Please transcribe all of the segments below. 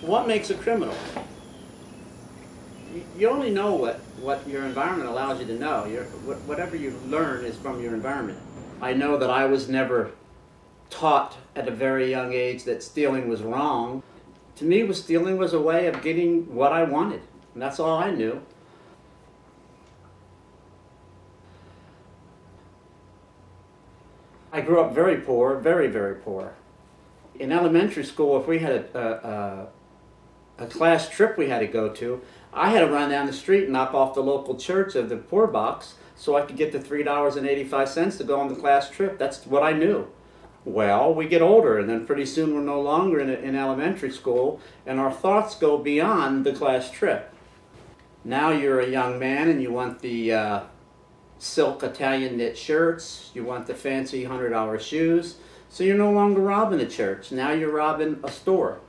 What makes a criminal? You only know what your environment allows you to know. Whatever you learn is from your environment. I know that I was never taught at a very young age that stealing was wrong. To me, stealing was a way of getting what I wanted, and that's all I knew. I grew up very poor, very, very poor. In elementary school, if we had a class trip we had to go to, I had to run down the street and knock off the local church of the poor box so I could get the $3.85 to go on the class trip. That's what I knew. Well, we get older, and then pretty soon we're no longer in elementary school, and our thoughts go beyond the class trip. Now you're a young man and you want the silk Italian knit shirts, you want the fancy $100 shoes, so you're no longer robbing a church. Now you're robbing a store.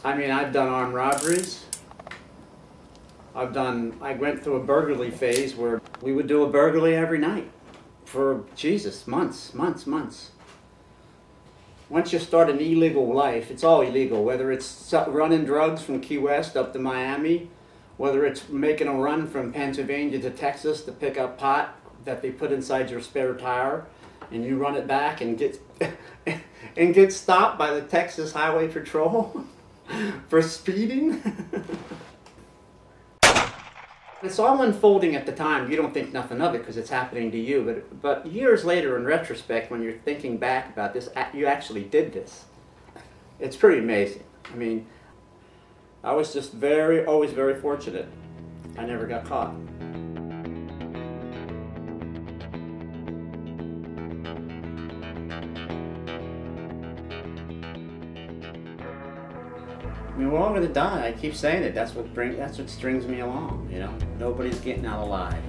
I mean, I've done armed robberies. I went through a burglary phase where we would do a burglary every night for, Jesus, months. Once you start an illegal life, it's all illegal, whether it's running drugs from Key West up to Miami, whether it's making a run from Pennsylvania to Texas to pick up pot that they put inside your spare tire, and you run it back and get stopped by the Texas Highway Patrol for speeding. It's all unfolding at the time. You don't think nothing of it because it's happening to you. But years later, in retrospect, when you're thinking back about this, you actually did this. It's pretty amazing. I mean, I was just always very fortunate. I never got caught. I mean, we're all going to die. I keep saying it. That's what strings me along. You know, nobody's getting out alive.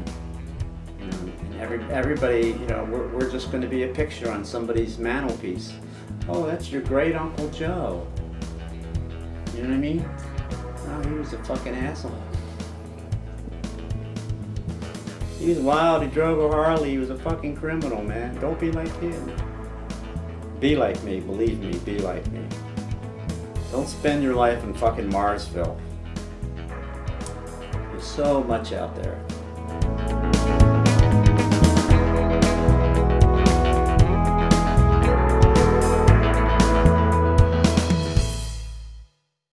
You know, and everybody. You know, we're just going to be a picture on somebody's mantelpiece. Oh, that's your great Uncle Joe. You know what I mean? Oh, he was a fucking asshole. He was wild. He drove a Harley. He was a fucking criminal, man. Don't be like him. Be like me. Believe me. Be like me. Don't spend your life in fucking Morrisville. There's so much out there.